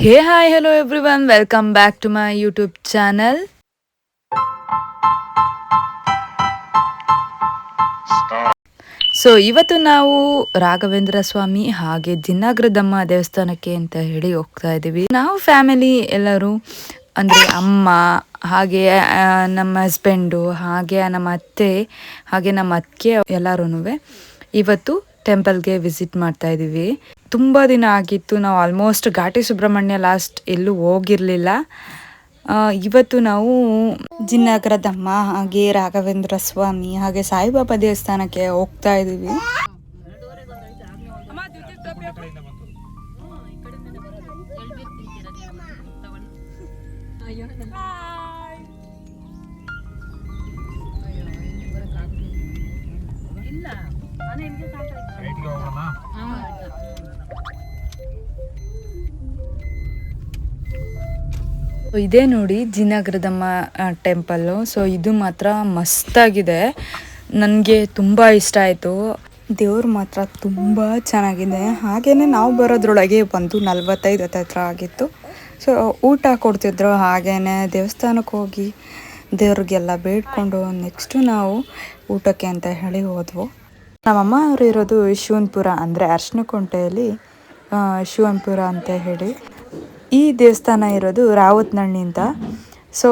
Hey, hi, hello everyone. Welcome back to my YouTube channel. So ಇವತ್ತು ನಾವು ರಾಘವೇಂದ್ರ ಸ್ವಾಮಿ ಹಾಗೆ ಜಿನ್ನಾಗ್ರದಮ್ಮ ದೇವಸ್ಥಾನಕ್ಕೆ ಅಂತ ಹೇಳಿ ಹೋಗ್ತಾ ಇದ್ದೀವಿ. ನಾವು ಫ್ಯಾಮಿಲಿ ಎಲ್ಲರೂ ಅಂದರೆ ಅಮ್ಮ ಹಾಗೆ ನಮ್ಮ ಹಸ್ಬೆಂಡು ಹಾಗೆ ನಮ್ಮ ಅತ್ತೆ ಹಾಗೆ ನಮ್ಮ ಅತ್ತಿಗೆ ಎಲ್ಲರೂ ಇವತ್ತು ಟೆಂಪಲ್ಗೆ ವಿಸಿಟ್ ಮಾಡ್ತಾ ಇದ್ದೀವಿ. ತುಂಬ ದಿನ ಆಗಿತ್ತು, ನಾವು ಆಲ್ಮೋಸ್ಟ್ ಘಾಟಿ ಸುಬ್ರಹ್ಮಣ್ಯ ಲಾಸ್ಟ್ ಎಲ್ಲೂ ಹೋಗಿರಲಿಲ್ಲ. ಇವತ್ತು ನಾವು ಜಿನ್ನಾಗ್ರದಮ್ಮ ಹಾಗೆ ರಾಘವೇಂದ್ರ ಸ್ವಾಮಿ ಹಾಗೆ ಸಾಯಿಬಾಬಾ ದೇವಸ್ಥಾನಕ್ಕೆ ಹೋಗ್ತಾ ಇದ್ದೀವಿ. ಇದೇ ನೋಡಿ ಜಿನ್ನಾಗ್ರದಮ್ಮ ಟೆಂಪಲ್ಲು. ಸೊ ಇದು ಮಾತ್ರ ಮಸ್ತಾಗಿದೆ, ನನಗೆ ತುಂಬ ಇಷ್ಟ ಆಯಿತು. ದೇವ್ರು ಮಾತ್ರ ತುಂಬ ಚೆನ್ನಾಗಿದೆ. ಹಾಗೆಯೇ ನಾವು ಬರೋದ್ರೊಳಗೆ 1:45 ಹತ್ರ ಆಗಿತ್ತು. ಸೊ ಊಟ ಕೊಡ್ತಿದ್ರು. ಹಾಗೆಯೇ ದೇವಸ್ಥಾನಕ್ಕೆ ಹೋಗಿ ದೇವ್ರಿಗೆಲ್ಲ ಬೇಡ್ಕೊಂಡು ನೆಕ್ಸ್ಟು ನಾವು ಊಟಕ್ಕೆ ಅಂತ ಹೇಳಿ ಹೋದ್ವು. ನಮ್ಮಮ್ಮ ಅವರು ಇರೋದು ಶಿವನಪುರ ಅಂದರೆ ಅರ್ಶಿನಕುಂಟೆಯಲ್ಲಿ ಶಿವನಪುರ ಅಂತ ಹೇಳಿ. ಈ ದೇವಸ್ಥಾನ ಇರೋದು ರಾವತನಹಳ್ಳಿ ಅಂತ. ಸೊ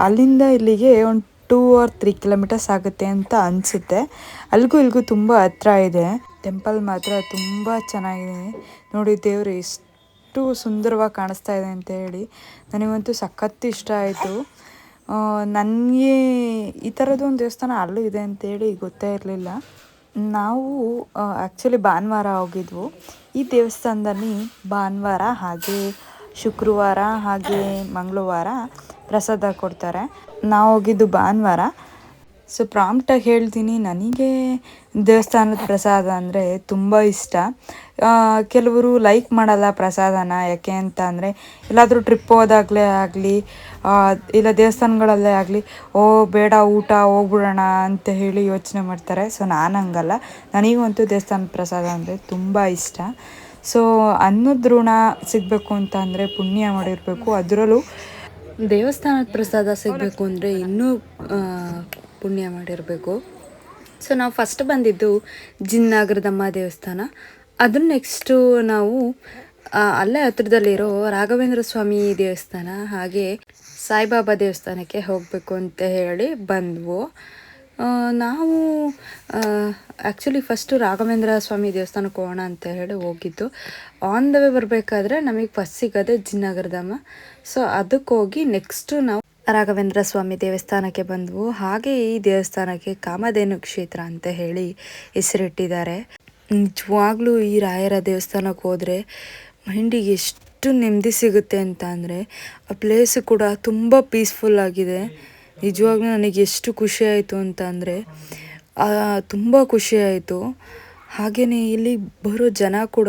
ಅಲ್ಲಿಂದ ಇಲ್ಲಿಗೆ ಒಂದು 2 or 3 ಕಿಲೋಮೀಟರ್ಸ್ ಆಗುತ್ತೆ ಅಂತ ಅನಿಸುತ್ತೆ. ಅಲ್ಲಿಗೂ ಇಲ್ಲಿಗೂ ತುಂಬ ಹತ್ರ ಇದೆ. ಟೆಂಪಲ್ ಮಾತ್ರ ತುಂಬ ಚೆನ್ನಾಗಿದೆ ನೋಡಿ. ದೇವರು ಎಷ್ಟು ಸುಂದರವಾಗಿ ಕಾಣಿಸ್ತಾ ಇದೆ ಅಂತ ಹೇಳಿ ನನಗಂತೂ ಸಖತ್ ಇಷ್ಟ ಆಯಿತು. ನನಗೆ ಈ ಥರದ್ದು ಒಂದು ದೇವಸ್ಥಾನ ಅಲ್ಲೂ ಇದೆ ಅಂತೇಳಿ ಗೊತ್ತೇ ಇರಲಿಲ್ಲ. ನಾವು ಆ್ಯಕ್ಚುಲಿ ಭಾನುವಾರ ಹೋಗಿದ್ವು. ಈ ದೇವಸ್ಥಾನದಲ್ಲಿ ಭಾನುವಾರ ಹಾಗೆ ಶುಕ್ರವಾರ ಹಾಗೆ ಮಂಗಳವಾರ ಪ್ರಸಾದ ಕೊಡ್ತಾರೆ. ನಾವು ಹೋಗಿದ್ದು ಭಾನುವಾರ. ಸೊ ಪ್ರಾಂಪ್ಟಾಗಿ ಹೇಳ್ತೀನಿ, ನನಗೆ ದೇವಸ್ಥಾನದ ಪ್ರಸಾದ ಅಂದರೆ ತುಂಬ ಇಷ್ಟ. ಕೆಲವರು ಲೈಕ್ ಮಾಡಲ್ಲ ಪ್ರಸಾದನ. ಯಾಕೆ ಅಂತ ಅಂದರೆ ಎಲ್ಲಾದರೂ ಟ್ರಿಪ್ ಹೋದಾಗಲೇ ಆಗಲಿ ಇಲ್ಲ ದೇವಸ್ಥಾನಗಳಲ್ಲೇ ಆಗಲಿ ಬೇಡ ಊಟ ಹೋಗ್ಬಿಡೋಣ ಅಂತ ಹೇಳಿ ಯೋಚನೆ ಮಾಡ್ತಾರೆ. ಸೊ ನಾನು ಹಂಗಲ್ಲ, ನನಗಂತೂ ದೇವಸ್ಥಾನದ ಪ್ರಸಾದ ಅಂದರೆ ತುಂಬ ಇಷ್ಟ. ಸೊ ಅನ್ನದ ಋಣ ಸಿಗಬೇಕು ಅಂತ ಅಂದರೆ ಪುಣ್ಯ ಮಾಡಿರಬೇಕು. ಅದರಲ್ಲೂ ದೇವಸ್ಥಾನದ ಪ್ರಸಾದ ಸಿಗಬೇಕು ಅಂದರೆ ಇನ್ನೂ ಪುಣ್ಯ ಮಾಡಿರಬೇಕು. ಸೊ ನಾವು ಫಸ್ಟ್ ಬಂದಿದ್ದು ಜಿನ್ನಾಗ್ರದಮ್ಮ ದೇವಸ್ಥಾನ. ಅದನ್ನು ನೆಕ್ಸ್ಟು ನಾವು ಅಲ್ಲೇ ಹತ್ರದಲ್ಲಿರೋ ರಾಘವೇಂದ್ರ ಸ್ವಾಮಿ ದೇವಸ್ಥಾನ ಹಾಗೆ ಸಾಯಿಬಾಬಾ ದೇವಸ್ಥಾನಕ್ಕೆ ಹೋಗಬೇಕು ಅಂತ ಹೇಳಿ ಬಂದವು. ನಾವು ಆ್ಯಕ್ಚುಲಿ ಫಸ್ಟು ರಾಘವೇಂದ್ರ ಸ್ವಾಮಿ ದೇವಸ್ಥಾನಕ್ಕೆ ಹೋಗೋಣ ಅಂತ ಹೇಳಿ ಹೋಗಿದ್ದು. ಆನ್ ದ ವೇ ಬರಬೇಕಾದ್ರೆ ನಮಗೆ ಫಸ್ಟ್ ಸಿಗೋದೆ ಜಿನ್ನಾಗ್ರದಮ್ಮ. ಸೊ ಅದಕ್ಕೆ ಹೋಗಿ ನೆಕ್ಸ್ಟು ನಾವು ರಾಘವೇಂದ್ರ ಸ್ವಾಮಿ ದೇವಸ್ಥಾನಕ್ಕೆ ಬಂದವು. ಹಾಗೆ ಈ ದೇವಸ್ಥಾನಕ್ಕೆ ಕಾಮಧೇನು ಕ್ಷೇತ್ರ ಅಂತ ಹೇಳಿ ಹೆಸರಿಟ್ಟಿದ್ದಾರೆ. ನಿಜವಾಗ್ಲೂ ಈ ರಾಯರ ದೇವಸ್ಥಾನಕ್ಕೆ ಹೋದರೆ ಮೈಂಡಿಗೆ ಎಷ್ಟು ನೆಮ್ಮದಿ ಸಿಗುತ್ತೆ ಅಂತ ಅಂದರೆ ಆ ಪ್ಲೇಸು ಕೂಡ ತುಂಬ ಪೀಸ್ಫುಲ್ ಆಗಿದೆ. ನಿಜವಾಗ್ಲೂ ನನಗೆ ಎಷ್ಟು ಖುಷಿ ಆಯಿತು ಅಂತ ಅಂದರೆ ತುಂಬ ಖುಷಿ ಆಯಿತು. ಹಾಗೆಯೇ ಇಲ್ಲಿ ಬರೋ ಜನ ಕೂಡ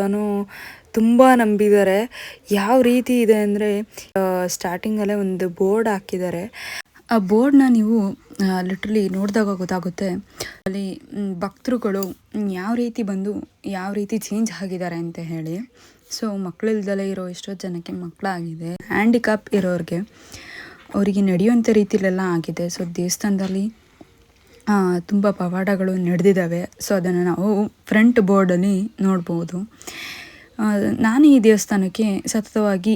ತುಂಬ ನಂಬಿದ್ದಾರೆ. ಯಾವ ರೀತಿ ಇದೆ ಅಂದರೆ ಸ್ಟಾರ್ಟಿಂಗಲ್ಲೇ ಒಂದು ಬೋರ್ಡ್ ಹಾಕಿದ್ದಾರೆ. ಆ ಬೋರ್ಡ್ನ ನೀವು ಲಿಟ್ರಲಿ ನೋಡಿದಾಗ ಗೊತ್ತಾಗುತ್ತೆ ಅಲ್ಲಿ ಭಕ್ತರುಗಳು ಯಾವ ರೀತಿ ಬಂದು ಯಾವ ರೀತಿ ಚೇಂಜ್ ಆಗಿದ್ದಾರೆ ಅಂತ ಹೇಳಿ. ಸೊ ಮಕ್ಕಳಿಲ್ದಲೇ ಇರೋ ಎಷ್ಟೋ ಜನಕ್ಕೆ ಮಕ್ಕಳಾಗಿದೆ. ಹ್ಯಾಂಡಿಕ್ಯಾಪ್ ಇರೋರಿಗೆ ಅವರಿಗೆ ನಡೆಯುವಂಥ ರೀತಿಲೆಲ್ಲ ಆಗಿದೆ. ಸೊ ದೇವಸ್ಥಾನದಲ್ಲಿ ತುಂಬ ಪವಾಡಗಳು ನಡೆದಿದ್ದಾವೆ. ಸೊ ಅದನ್ನು ನಾವು ಫ್ರಂಟ್ ಬೋರ್ಡಲ್ಲಿ ನೋಡ್ಬೋದು. ನಾನು ಈ ದೇವಸ್ಥಾನಕ್ಕೆ ಸತತವಾಗಿ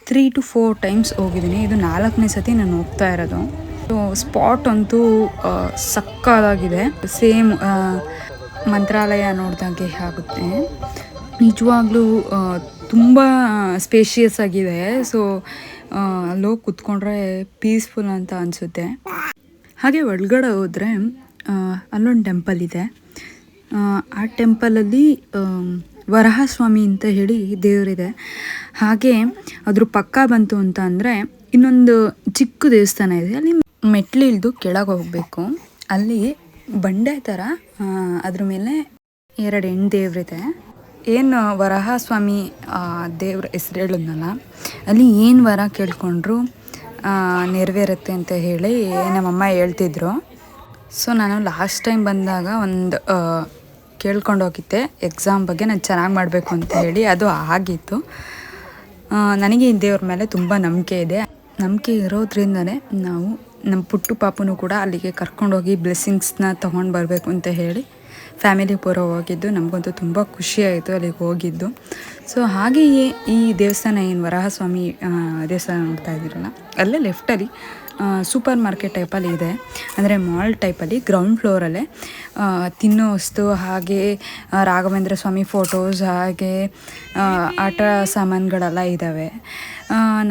3 to 4 times ಹೋಗಿದ್ದೀನಿ. ಇದು 4ನೇ ಸತಿ ನಾನು ಹೋಗ್ತಾ ಇರೋದು. ಸೊ ಸ್ಪಾಟ್ ಅಂತೂ ಸಕ್ಕತ್ತಾಗಿದೆ. ಸೇಮ್ ಮಂತ್ರಾಲಯ ನೋಡಿದಾಗೆ ಆಗುತ್ತೆ. ನಿಜವಾಗ್ಲೂ ತುಂಬ ಸ್ಪೇಷಿಯಸ್ ಆಗಿದೆ. ಸೊ ಅಲ್ಲೋಗಿ ಕೂತ್ಕೊಂಡ್ರೆ ಪೀಸ್ಫುಲ್ ಅಂತ ಅನಿಸುತ್ತೆ. ಹಾಗೆ ಒಳಗಡೆ ಹೋದರೆ ಅಲ್ಲೊಂದು ಟೆಂಪಲ್ ಇದೆ. ಆ ಟೆಂಪಲಲ್ಲಿ ವರಹಸ್ವಾಮಿ ಅಂತ ಹೇಳಿ ದೇವರಿದೆ. ಹಾಗೆ ಅದ್ರ ಪಕ್ಕ ಬಂತು ಅಂತ ಅಂದರೆ ಇನ್ನೊಂದು ಚಿಕ್ಕ ದೇವಸ್ಥಾನ ಇದೆ. ಅಲ್ಲಿ ಮೆಟ್ಲಿಳಿದು ಕೆಳಗೆ ಹೋಗಬೇಕು. ಅಲ್ಲಿ ಬಂಡೆ ಥರ ಅದ್ರ ಮೇಲೆ 2 ಹೆಣ್ಣು ದೇವರಿದೆ. ಏನು ವರಹಸ್ವಾಮಿ ದೇವ್ರ ಹೆಸರು ಹೇಳಿದ್ನಲ್ಲ, ಅಲ್ಲಿ ಏನು ವರ ಕೇಳ್ಕೊಂಡ್ರು ನೆರವೇರುತ್ತೆ ಅಂತ ಹೇಳಿ ನಮ್ಮಮ್ಮ ಹೇಳ್ತಿದ್ರು. ಸೊ ನಾನು ಲಾಸ್ಟ್ ಟೈಮ್ ಬಂದಾಗ ಒಂದು ಕೇಳ್ಕೊಂಡು ಹೋಗಿದ್ದೆ ಎಕ್ಸಾಮ್ ಬಗ್ಗೆ ನಾನು ಚೆನ್ನಾಗಿ ಮಾಡಬೇಕು ಅಂತ ಹೇಳಿ. ಅದು ಆಗಿತ್ತು. ನನಗೆ ಈ ದೇವ್ರ ಮೇಲೆ ತುಂಬ ನಂಬಿಕೆ ಇದೆ. ನಂಬಿಕೆ ಇರೋದ್ರಿಂದನೇ ನಾವು ನಮ್ಮ ಪುಟ್ಟು ಪಾಪುನು ಕೂಡ ಅಲ್ಲಿಗೆ ಕರ್ಕೊಂಡೋಗಿ ಬ್ಲೆಸ್ಸಿಂಗ್ಸ್ನ ತೊಗೊಂಡು ಬರಬೇಕು ಅಂತ ಹೇಳಿ ಫ್ಯಾಮಿಲಿ ಪೂರ ಹೋಗಿದ್ದು. ನಮಗಂತೂ ತುಂಬ ಖುಷಿಯಾಯಿತು ಅಲ್ಲಿಗೆ ಹೋಗಿದ್ದು. ಸೊ ಹಾಗೆಯೇ ಈ ದೇವಸ್ಥಾನ ಏನು ವರಾಹಸ್ವಾಮಿ ದೇವಸ್ಥಾನ ನೋಡ್ತಾ ಇದ್ದೀರಲ್ಲ, ಅಲ್ಲೇ ಲೆಫ್ಟಲ್ಲಿ ಸೂಪರ್ ಮಾರ್ಕೆಟ್ ಟೈಪಲ್ಲಿ ಇದೆ, ಅಂದರೆ ಮಾಲ್ ಟೈಪಲ್ಲಿ ಗ್ರೌಂಡ್ ಫ್ಲೋರಲ್ಲೇ ತಿನ್ನೋ ವಸ್ತು, ಹಾಗೆ ರಾಘವೇಂದ್ರ ಸ್ವಾಮಿ ಫೋಟೋಸ್, ಹಾಗೆ ಆಟ ಸಾಮಾನುಗಳೆಲ್ಲ ಇದ್ದಾವೆ.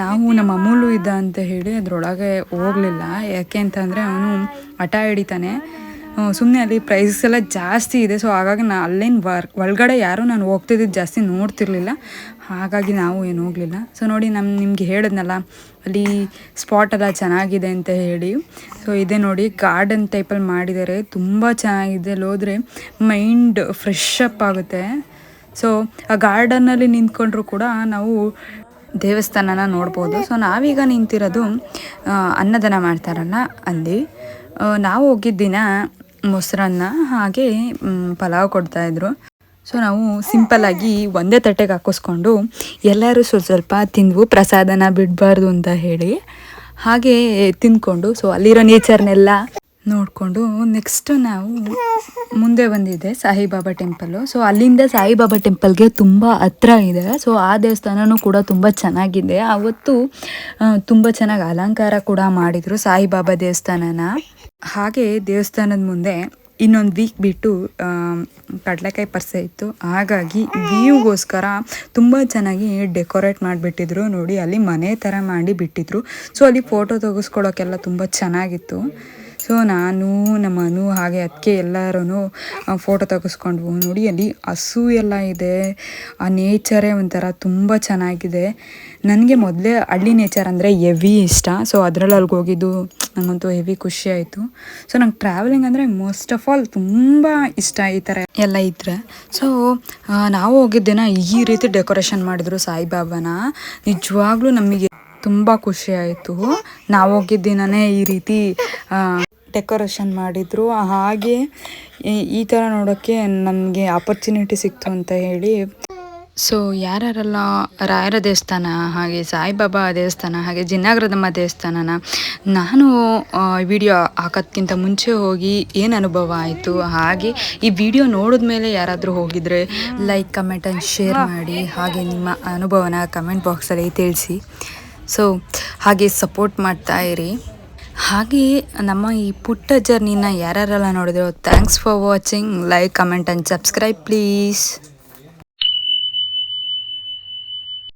ನಾವು ನಮ್ಮ ಅಮೂಲು ಇದ್ದ ಅಂತ ಹೇಳಿ ಅದರೊಳಗೆ ಹೋಗಲಿಲ್ಲ. ಯಾಕೆ ಅಂತಂದರೆ ಅವನು ಹಠ ಹಿಡಿತಾನೆ, ಸುಮ್ಮನೆ ಅಲ್ಲಿ ಪ್ರೈಸಸ್ ಎಲ್ಲ ಜಾಸ್ತಿ ಇದೆ. ಸೊ ಹಾಗಾಗಿ ಅಲ್ಲೇನು ಒಳಗಡೆ ಯಾರೂ ನಾನು ಹೋಗ್ತಿದ್ದು ಜಾಸ್ತಿ ನೋಡ್ತಿರ್ಲಿಲ್ಲ, ಹಾಗಾಗಿ ನಾವು ಏನು ಹೋಗಲಿಲ್ಲ. ಸೊ ನೋಡಿ, ನಿಮಗೆ ಹೇಳಿದ್ನಲ್ಲ ಅಲ್ಲಿ ಸ್ಪಾಟ್ ಎಲ್ಲ ಚೆನ್ನಾಗಿದೆ ಅಂತ ಹೇಳಿ. ಸೊ ಇದೇ ನೋಡಿ, ಗಾರ್ಡನ್ ಟೈಪಲ್ಲಿ ಮಾಡಿದ್ದಾರೆ, ತುಂಬ ಚೆನ್ನಾಗಿದೆ. ಅಲ್ಲಿ ಹೋದರೆ ಮೈಂಡ್ ಫ್ರೆಶ್ ಅಪ್ ಆಗುತ್ತೆ. ಸೊ ಆ ಗಾರ್ಡನ್ನಲ್ಲಿ ನಿಂತ್ಕೊಂಡ್ರೂ ಕೂಡ ನಾವು ದೇವಸ್ಥಾನನ ನೋಡ್ಬೋದು. ಸೊ ನಾವೀಗ ನಿಂತಿರೋದು ಅನ್ನದಾನ ಮಾಡ್ತಾರಲ್ಲ ಅಲ್ಲಿ. ನಾವು ಹೋಗಿದ್ದ ದಿನ ಮೊಸರನ್ನ ಹಾಗೆ ಪಲಾವ್ ಕೊಡ್ತಾಯಿದ್ರು. ಸೊ ನಾವು ಸಿಂಪಲ್ಲಾಗಿ ಒಂದೇ ತಟ್ಟೆಗೆ ಹಾಕಿಸ್ಕೊಂಡು ಎಲ್ಲರೂ ಸ್ವಲ್ಪ ತಿಂದ್ವು, ಪ್ರಸಾದನ ಬಿಡಬಾರ್ದು ಅಂತ ಹೇಳಿ. ಹಾಗೆ ತಿಂದ್ಕೊಂಡು ಸೊ ಅಲ್ಲಿರೋ ನೇಚರ್ನೆಲ್ಲ ನೋಡಿಕೊಂಡು ನೆಕ್ಸ್ಟ್ ನಾವು ಮುಂದೆ ಬಂದಿದ್ದೆ ಸಾಯಿಬಾಬಾ ಟೆಂಪಲ್ಲು. ಸೊ ಅಲ್ಲಿಂದ ಸಾಯಿಬಾಬಾ ಟೆಂಪಲ್ಗೆ ತುಂಬ ಹತ್ರ ಇದೆ. ಸೊ ಆ ದೇವಸ್ಥಾನವೂ ಕೂಡ ತುಂಬ ಚೆನ್ನಾಗಿದೆ. ಆವತ್ತು ತುಂಬ ಚೆನ್ನಾಗಿ ಅಲಂಕಾರ ಕೂಡ ಮಾಡಿದರು ಸಾಯಿಬಾಬಾ ದೇವಸ್ಥಾನನ. ಹಾಗೆ ದೇವಸ್ಥಾನದ ಮುಂದೆ ಇನ್ನೊಂದು ವೀಕ್ ಬಿಟ್ಟು ಕಡಲೆಕಾಯಿ ಪರ್ಸೆ ಇತ್ತು, ಹಾಗಾಗಿ ವ್ಯೂಗೋಸ್ಕರ ತುಂಬ ಚೆನ್ನಾಗಿ ಡೆಕೋರೇಟ್ ಮಾಡಿಬಿಟ್ಟಿದ್ರು. ನೋಡಿ, ಅಲ್ಲಿ ಮನೆ ಥರ ಮಾಡಿ ಬಿಟ್ಟಿದ್ರು. ಸೊ ಅಲ್ಲಿ ಫೋಟೋ ತೆಗೆಸ್ಕೊಳ್ಳೋಕ್ಕೆಲ್ಲ ತುಂಬ ಚೆನ್ನಾಗಿತ್ತು. ಸೊ ನಾನು ನಮ್ಮ ಅನು ಹಾಗೆ ಅದಕ್ಕೆ ಎಲ್ಲರೂ ಫೋಟೋ ತೆಗೆಸ್ಕೊಂಡ್ವು. ನೋಡಿ, ಅಲ್ಲಿ ಹಸು ಎಲ್ಲ ಇದೆ, ಆ ನೇಚರೇ ಒಂಥರ ತುಂಬ ಚೆನ್ನಾಗಿದೆ. ನನಗೆ ಮೊದಲೇ ಹಳ್ಳಿ ನೇಚರ್ ಅಂದರೆ ಹೆವಿ ಇಷ್ಟ. ಸೊ ಅದರಲ್ಲಿ ಅಲ್ಲಿಗೆ ಹೋಗಿದ್ದು ನನಗಂತೂ ಹೆವಿ ಖುಷಿ ಆಯಿತು. ಸೊ ನಂಗೆ ಟ್ರಾವೆಲಿಂಗ್ ಅಂದರೆ ಮೋಸ್ಟ್ ಆಫ್ ಆಲ್ ತುಂಬ ಇಷ್ಟ, ಈ ಥರ ಎಲ್ಲ ಇದ್ದರೆ. ಸೊ ನಾವು ಹೋಗಿದ್ದೇನ ಈ ರೀತಿ ಡೆಕೋರೇಷನ್ ಮಾಡಿದ್ರು ಸಾಯಿಬಾಬಾನ. ನಿಜವಾಗ್ಲೂ ನಮಗೆ ತುಂಬ ಖುಷಿ ಆಯಿತು. ನಾವು ಹೋಗಿದ್ದ ದಿನವೇ ಈ ರೀತಿ ಡೆಕೋರೇಷನ್ ಮಾಡಿದರು. ಹಾಗೆ ಈ ಥರ ನೋಡೋಕ್ಕೆ ನನಗೆ ಆಪರ್ಚುನಿಟಿ ಸಿಕ್ತು ಅಂತ ಹೇಳಿ. ಸೊ ಯಾರೆಲ್ಲ ರಾಯರ ದೇವಸ್ಥಾನ, ಹಾಗೆ ಸಾಯಿಬಾಬಾ ದೇವಸ್ಥಾನ, ಹಾಗೆ ಜಿನ್ನಾಗ್ರದಮ್ಮ ದೇವಸ್ಥಾನನ ನಾನು ವಿಡಿಯೋ ಹಾಕೋದ್ಕಿಂತ ಮುಂಚೆ ಹೋಗಿ ಏನು ಅನುಭವ ಆಯಿತು, ಹಾಗೆ ಈ ವಿಡಿಯೋ ನೋಡಿದ ಮೇಲೆ ಯಾರಾದರೂ ಹೋಗಿದರೆ ಲೈಕ್, ಕಮೆಂಟ್ ಆ್ಯಂಡ್ ಶೇರ್ ಮಾಡಿ. ಹಾಗೆ ನಿಮ್ಮ ಅನುಭವನ ಕಮೆಂಟ್ ಬಾಕ್ಸಲ್ಲಿ ತಿಳಿಸಿ. ಸೊ ಹಾಗೆ ಸಪೋರ್ಟ್ ಮಾಡ್ತಾ ಇರಿ. ಹಾಗೆ ನಮ್ಮ ಈ ಪುಟ್ಟ ಜರ್ನಿನ ಯಾರ್ಯಾರೆಲ್ಲ ನೋಡಿದ್ರು, thanks for watching. Like, comment and subscribe please.